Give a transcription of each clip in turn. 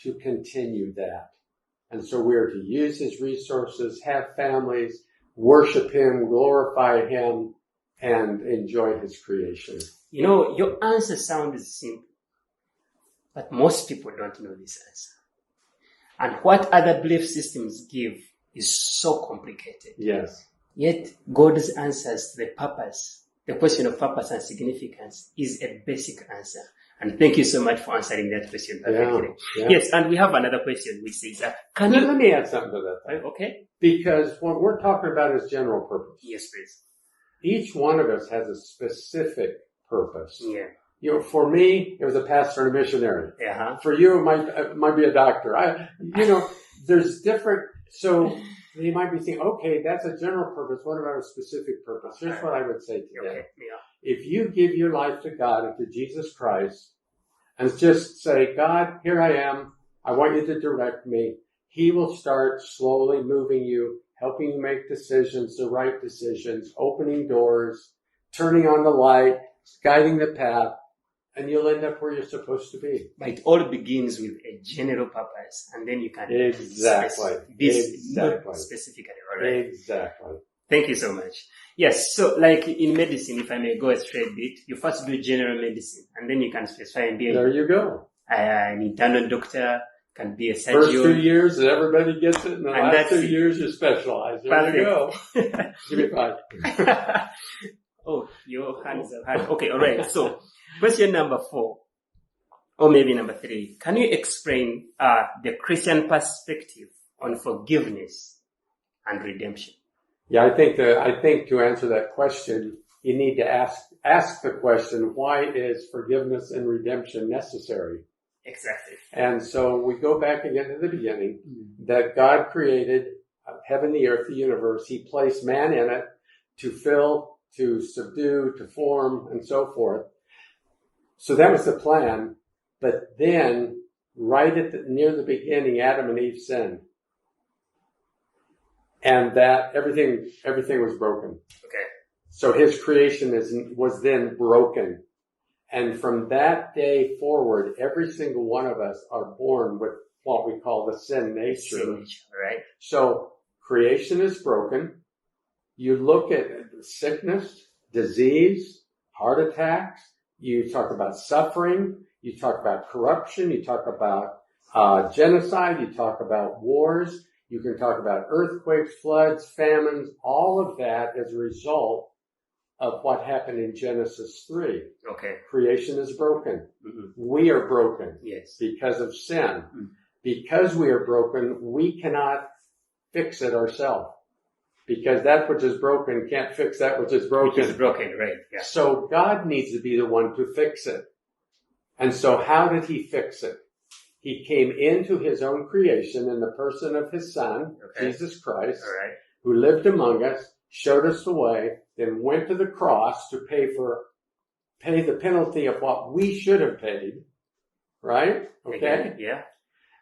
to continue that. And so we are to use his resources, have families, worship him, glorify him, and enjoy his creation. You know, your answer sounds simple, but most people don't know this answer. And what other belief systems give is so complicated. Yes. Yet God's answers to the purpose, the question of purpose and significance, is a basic answer. And thank you so much for answering that question perfectly. Yeah. Yes, and we have another question which says, let me add something to that. Okay. Because what we're talking about is general purpose. Yes, please. Each one of us has a specific purpose. Yeah. You know, for me, it was a pastor and a missionary. Uh-huh. For you, it might be a doctor. There's different. So you might be saying, okay, that's a general purpose. What about a specific purpose? Here's what I would say today. Okay. Yeah. If you give your life to God and to Jesus Christ, and just say, God, here I am. I want you to direct me. He will start slowly moving you, helping you make decisions, the right decisions, opening doors, turning on the light, guiding the path, and you'll end up where you're supposed to be. But it all begins with a general purpose, and then you can be specifically. All right? Exactly. Thank you so much. Yes, so like in medicine, if I may go a straight bit, you first do general medicine, and then you can specify and be there you go. An internal doctor, can be a surgeon. First 2 years, everybody gets it, and the last 2 years, you specialize. There you go. Give me 5. Oh, your hands are hard. Okay, all right. So, question number 4, or maybe number 3. Can you explain the Christian perspective on forgiveness and redemption? Yeah, I think to answer that question, you need to ask the question, why is forgiveness and redemption necessary? Exactly. And so we go back again to the beginning, that God created heaven, the earth, the universe. He placed man in it to fill, to subdue, to form, and so forth. So that was the plan. But then, right near the beginning, Adam and Eve sinned. And that everything was broken. Okay. So his creation was then broken. And from that day forward, every single one of us are born with what we call the sin nature. Right. So creation is broken. You look at sickness, disease, heart attacks. You talk about suffering. You talk about corruption. You talk about genocide. You talk about wars. You can talk about earthquakes, floods, famines. All of that as a result of what happened in Genesis 3. Okay. Creation is broken. Mm-hmm. We are broken. Yes. Because of sin. Mm-hmm. Because we are broken, we cannot fix it ourselves. Because that which is broken can't fix that which is broken. Which is broken, right. Yeah. So God needs to be the one to fix it. And so how did he fix it? He came into his own creation in the person of his son, Jesus Christ, who lived among us, showed us the way, then went to the cross to pay the penalty of what we should have paid. Right? Okay? Again, yeah.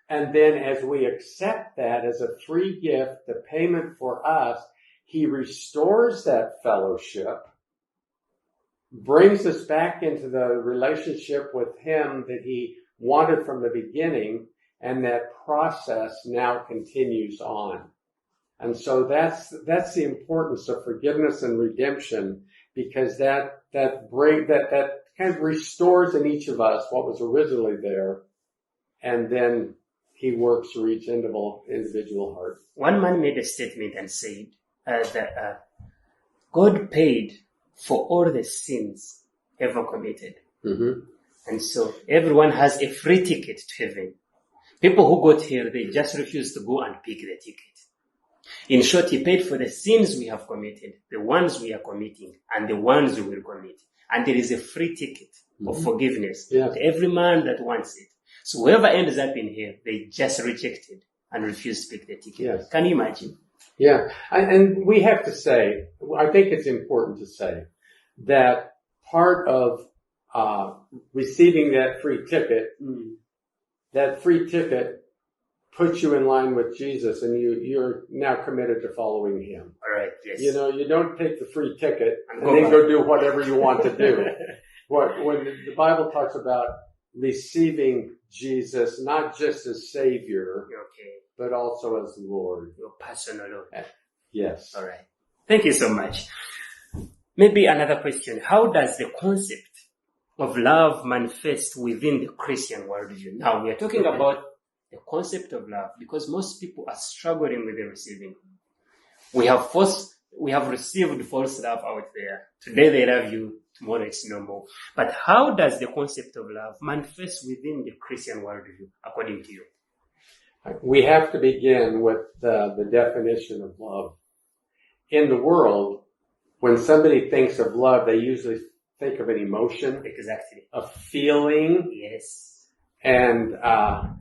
And then as we accept that as a free gift, the payment for us, he restores that fellowship, brings us back into the relationship with him that he wanted from the beginning, and that process now continues on. And so that's the importance of forgiveness and redemption, because that kind of restores in each of us what was originally there, and then he works through each individual heart. One man made a statement and said that God paid for all the sins ever committed. Mm-hmm. And so everyone has a free ticket to heaven. People who got here, they just refuse to go and pick the ticket. In short, he paid for the sins we have committed, the ones we are committing, and the ones we will commit. And there is a free ticket of forgiveness to every man that wants it. So whoever ends up in here, they just reject it and refuse to pick the ticket. Yes. Can you imagine? Yeah. And we have to say, I think it's important to say that part of receiving that free ticket, puts you in line with Jesus, and you're now committed to following him. All right. Yes. You know, you don't take the free ticket and then go do whatever you want to do. When the Bible talks about receiving Jesus not just as Savior, Okay. but also as Lord. Your personal Lord. Yes. All right. Thank you so much. Maybe another question. How does the concept of love manifest within the Christian worldview? Now, we are talking about the concept of love because most people are struggling with the receiving. We have received false love out there. Today they love you, tomorrow it's no more. But how does the concept of love manifest within the Christian worldview, according to you? We have to begin with the definition of love. In the world, when somebody thinks of love, they usually think of an emotion. Exactly. A feeling. Yes. And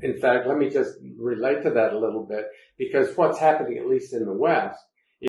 in fact, let me just relate to that a little bit, because what's happening, at least in the West,